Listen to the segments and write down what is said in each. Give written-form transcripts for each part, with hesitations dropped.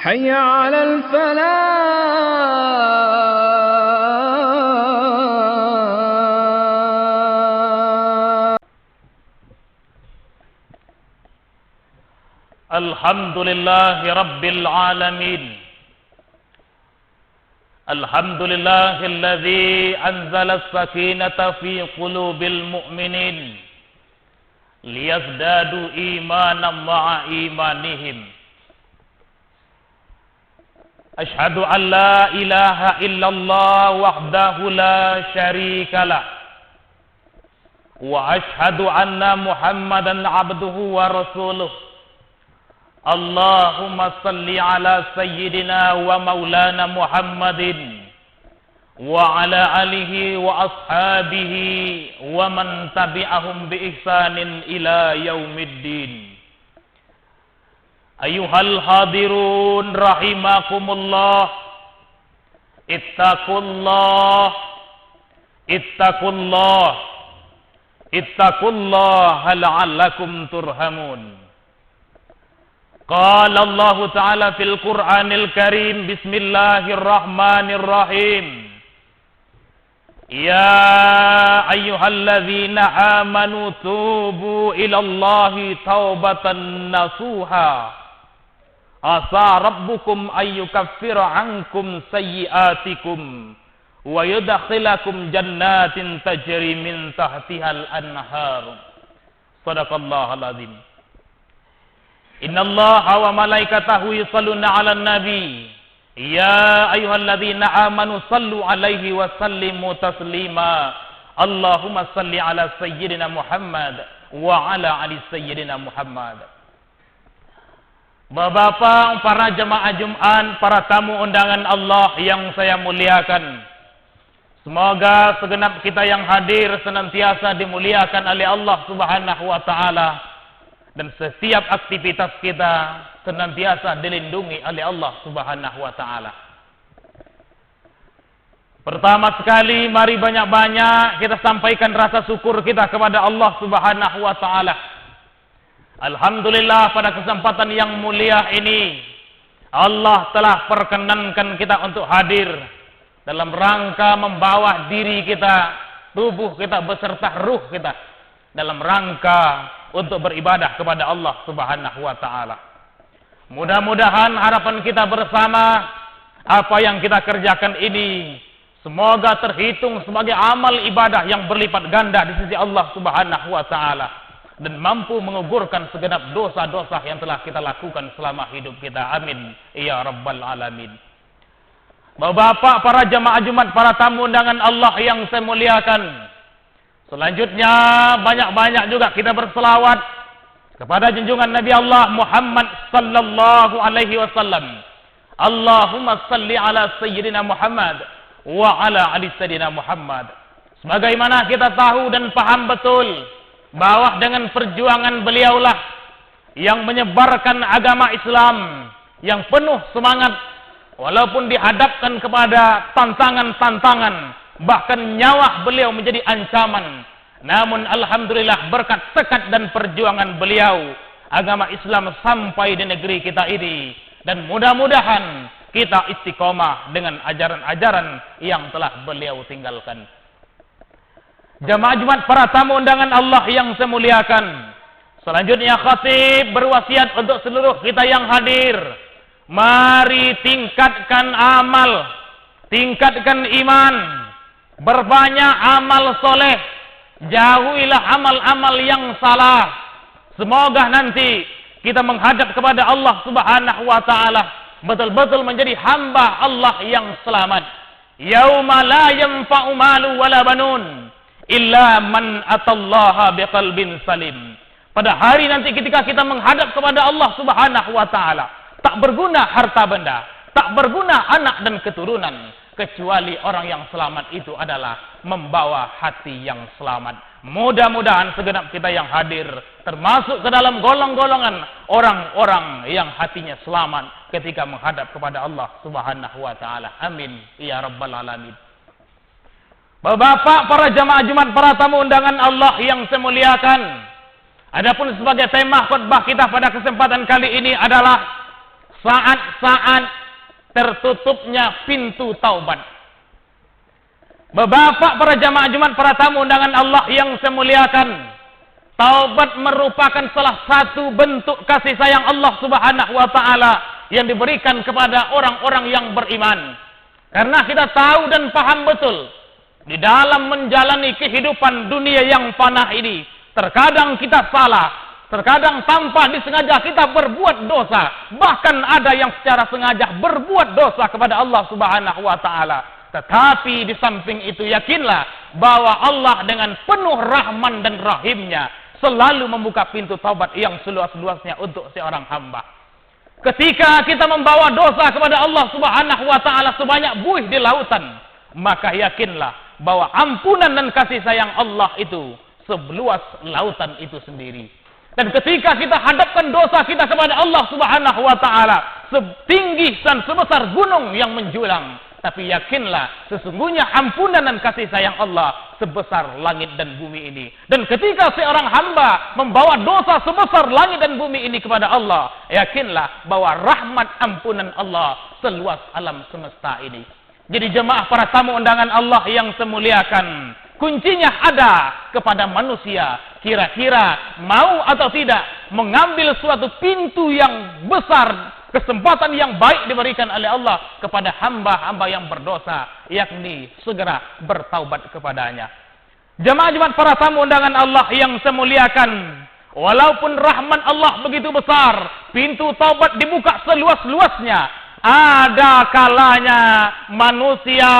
حي على الفلاح. الحمد لله رب العالمين. الحمد لله الذي أنزل السكينة في قلوب المؤمنين ليزدادوا إيمانا مع إيمانهم. أشهد أن لا إله إلا الله وحده لا شريك له، وأشهد أن محمدا عبده ورسوله. اللهم صل على سيدنا ومولانا محمد وعلى آله وأصحابه ومن تبعهم بإحسان إلى يوم الدين. أيها الحاضرون رحمكم الله، اتقوا الله اتقوا الله اتقوا الله لعلكم ترحمون. قال الله تعالى في القرآن الكريم: بسم الله الرحمن الرحيم. يا أيها الذين آمنوا توبوا إلى الله توبة نصوحا عسى ربكم أن يكفر عنكم سيئاتكم ويدخلكم جنات تجري من تحتها الأنهار. صدق الله العظيم. إن الله وملائكته يصلون على النبي يا أيها الذين آمنوا صلوا عليه وسلموا تسليما. اللهم صل على سيدنا محمد وعلى آل سيدنا Muhammad. Bapak-bapak, para jemaah Jumat, para tamu undangan Allah yang saya muliakan, semoga segenap kita yang hadir senantiasa dimuliakan oleh Allah Subhanahu wa taala, dan setiap aktivitas kita senantiasa dilindungi oleh Allah Subhanahu wa taala. Pertama sekali, mari banyak-banyak kita sampaikan rasa syukur kita kepada Allah Subhanahu wa taala. Alhamdulillah, pada kesempatan yang mulia ini Allah telah perkenankan kita untuk hadir dalam rangka membawa diri kita, tubuh kita beserta ruh kita dalam rangka untuk beribadah kepada Allah Subhanahu wa taala. Mudah-mudahan harapan kita bersama, apa yang kita kerjakan ini semoga terhitung sebagai amal ibadah yang berlipat ganda di sisi Allah Subhanahu wa taala, dan mampu menggugurkan segenap dosa-dosa yang telah kita lakukan selama hidup kita. Amin ya rabbal alamin. Bapak-bapak, para jamaah Jumat, para tamu undangan Allah yang saya muliakan, selanjutnya banyak-banyak juga kita berselawat kepada junjungan Nabi Allah Muhammad sallallahu alaihi wasallam. Allahumma salli ala sayyidina Muhammad wa ala ali sayyidina Muhammad. Sebagaimana kita tahu dan paham betul bahwa dengan perjuangan beliaulah yang menyebarkan agama Islam yang penuh semangat, walaupun dihadapkan kepada tantangan-tantangan, bahkan nyawa beliau menjadi ancaman. Namun alhamdulillah, berkat tekad dan perjuangan beliau, agama Islam sampai di negeri kita ini, dan mudah-mudahan kita istiqomah dengan ajaran-ajaran yang telah beliau tinggalkan. Jamaah Jumat, para tamu undangan Allah yang saya muliakan, selanjutnya khatib berwasiat untuk seluruh kita yang hadir, mari tingkatkan amal, tingkatkan iman, berbanyak amal soleh, jauhilah amal-amal yang salah. Semoga nanti kita menghadap kepada Allah Subhanahu wa taala betul-betul menjadi hamba Allah yang selamat. Yauma la yanfa'u malu wala banun illa man atallaha biqalbin salim. Pada hari nanti ketika kita menghadap kepada Allah Subhanahu wa taala, tak berguna harta benda, tak berguna anak dan keturunan, kecuali orang yang selamat itu adalah membawa hati yang selamat. Mudah-mudahan segenap kita yang hadir termasuk ke dalam golong-golongan orang-orang yang hatinya selamat ketika menghadap kepada Allah Subhanahu wa taala. Amin ya rabbal alamin. Bapak-bapak, para jamaah Jumat, para tamu undangan Allah yang saya muliakan, adapun sebagai tema khutbah kita pada kesempatan kali ini adalah saat-saat tertutupnya pintu taubat. Bapak, para jamaah Jumat, para tamu undangan Allah yang saya muliakan, taubat merupakan salah satu bentuk kasih sayang Allah Subhanahu wa taala yang diberikan kepada orang-orang yang beriman. Karena kita tahu dan paham betul, di dalam menjalani kehidupan dunia yang fana ini, terkadang kita salah, terkadang tanpa disengaja kita berbuat dosa. Bahkan ada yang secara sengaja berbuat dosa kepada Allah Subhanahu wa taala. Tetapi di samping itu yakinlah bahwa Allah dengan penuh rahman dan rahimnya selalu membuka pintu taubat yang seluas-luasnya untuk seorang hamba. Ketika kita membawa dosa kepada Allah Subhanahu wa taala sebanyak buih di lautan, maka yakinlah bahwa ampunan dan kasih sayang Allah itu seluas lautan itu sendiri. Dan ketika kita hadapkan dosa kita kepada Allah Subhanahu wa taala setinggi dan sebesar gunung yang menjulang, tapi yakinlah sesungguhnya ampunan dan kasih sayang Allah sebesar langit dan bumi ini. Dan ketika seorang hamba membawa dosa sebesar langit dan bumi ini kepada Allah, yakinlah bahwa rahmat ampunan Allah seluas alam semesta ini. Jadi jemaah para tamu undangan Allah yang saya muliakan, kuncinya ada kepada manusia. Kira-kira mau atau tidak mengambil suatu pintu yang besar, kesempatan yang baik diberikan oleh Allah kepada hamba-hamba yang berdosa, yakni segera bertaubat kepadanya. Jemaah Jumat, para tamu undangan Allah yang saya muliakan, walaupun rahman Allah begitu besar, pintu taubat dibuka seluas-luasnya, ada kalanya manusia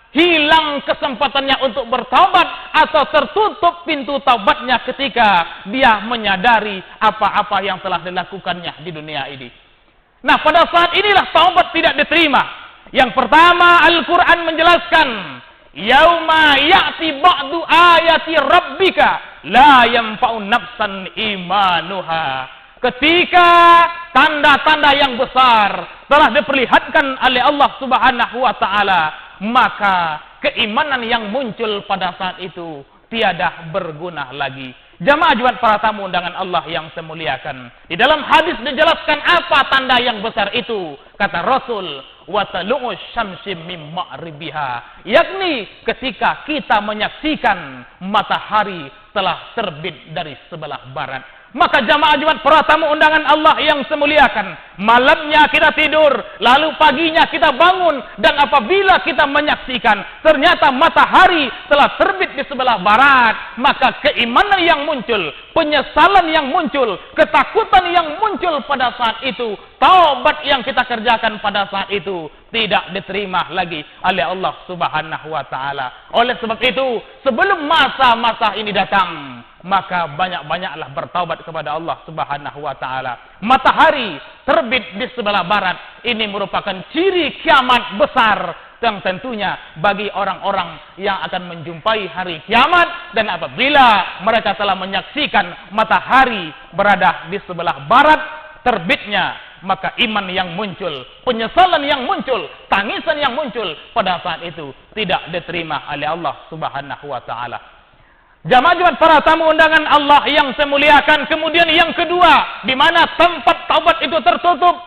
hilang kesempatannya untuk bertaubat atau tertutup pintu taubatnya ketika dia menyadari apa-apa yang telah dilakukannya di dunia ini. Nah, pada saat inilah taubat tidak diterima. Yang pertama, Al-Quran menjelaskan, yauma ya'ti ba'du ayati rabbika la yanfa'u nafsan imanuha. Ketika tanda-tanda yang besar telah diperlihatkan oleh Allah Subhanahu wa taala, maka keimanan yang muncul pada saat itu tiada berguna lagi. Jamaah Jumat, para tamu undangan Allah yang saya muliakan, di dalam hadis dijelaskan apa tanda yang besar itu. Kata Rasul, wa talu'u syamsi min ma'ribiha, yakni ketika kita menyaksikan matahari telah terbit dari sebelah barat. Maka jamaah Jumat, para tamu undangan Allah yang saya muliakan, malamnya kita tidur, lalu paginya kita bangun, dan apabila kita menyaksikan ternyata matahari telah terbit di sebelah barat, maka keimanan yang muncul, penyesalan yang muncul, ketakutan yang muncul pada saat itu, taubat yang kita kerjakan pada saat itu tidak diterima lagi oleh Allah Subhanahu wa taala. Oleh sebab itu, sebelum masa-masa ini datang, maka banyak-banyaklah bertaubat kepada Allah Subhanahu wa taala. Matahari terbit di sebelah barat, ini merupakan ciri kiamat besar yang tentunya bagi orang-orang yang akan menjumpai hari kiamat. Dan apabila mereka telah menyaksikan matahari berada di sebelah barat terbitnya, maka iman yang muncul, penyesalan yang muncul, tangisan yang muncul pada saat itu tidak diterima oleh Allah Subhanahu wa taala. Jamaah Jumat, para tamu undangan Allah yang saya muliakan, kemudian yang kedua, di mana tempat taubat itu tertutup,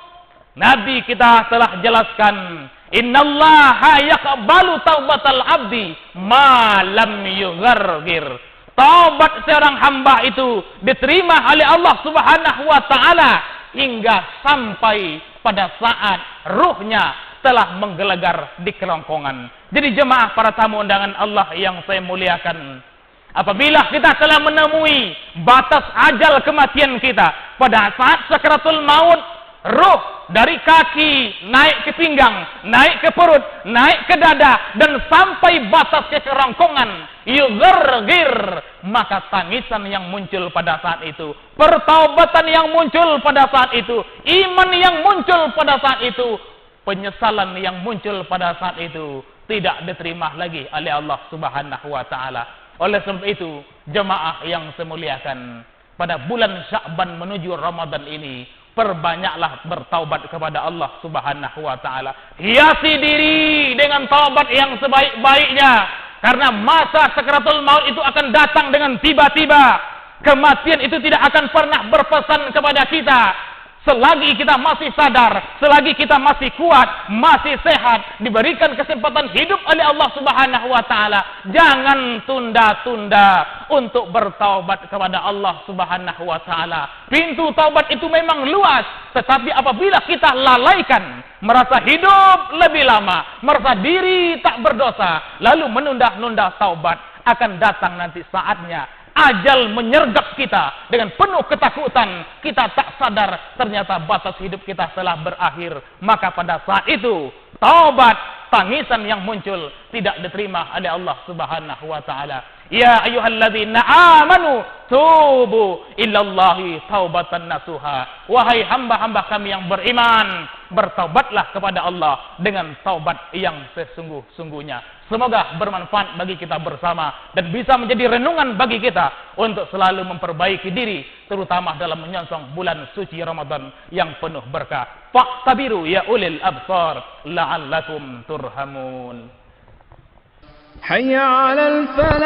Nabi kita telah jelaskan, innallaha yaqbalu taubatal abdi ma lam yughargir. Taubat seorang hamba itu diterima oleh Allah Subhanahu wa taala hingga sampai pada saat ruhnya telah menggelegar di kerongkongan. Jadi jemaah para tamu undangan Allah yang saya muliakan, apabila kita telah menemui batas ajal kematian kita, pada saat sakaratul maut, ruh dari kaki naik ke pinggang, naik ke perut, naik ke dada, dan sampai batas ke kerongkongan, yughargir, maka tangisan yang muncul pada saat itu, pertaubatan yang muncul pada saat itu, iman yang muncul pada saat itu, penyesalan yang muncul pada saat itu tidak diterima lagi oleh Allah Subhanahu wa taala. Oleh sebab itu, jemaah yang saya muliakan, pada bulan Sya'ban menuju Ramadan ini, perbanyaklah bertaubat kepada Allah Subhanahu wa taala. Hiasi diri dengan taubat yang sebaik-baiknya, karena masa sakaratul maut itu akan datang dengan tiba-tiba. Kematian itu tidak akan pernah berpesan kepada kita, Selagi kita masih sadar, selagi kita masih kuat, masih sehat, diberikan kesempatan hidup oleh Allah Subhanahu wa taala, jangan tunda-tunda untuk bertaubat kepada Allah Subhanahu wa taala. Pintu taubat itu memang luas, tetapi apabila kita lalaikan, merasa hidup lebih lama, merasa diri tak berdosa, lalu menunda-nunda taubat, akan datang nanti saatnya ajal menyergap kita dengan penuh ketakutan. Kita tak sadar ternyata batas hidup kita telah berakhir. Maka pada saat itu taubat, tangisan yang muncul tidak diterima oleh Allah Subhanahu wa taala. Ya ayyuhalladzina amanu tubu ilallahi taubatan nasuha. Wahai hamba-hamba kami yang beriman, bertaubatlah kepada Allah dengan taubat yang sesungguh-sungguhnya. Semoga bermanfaat bagi kita bersama dan bisa menjadi renungan bagi kita untuk selalu memperbaiki diri, terutama dalam menyongsong bulan suci Ramadan yang penuh berkah. Fa'tabiru ya ulil absar la'allakum turhamun. حي على الفلاح.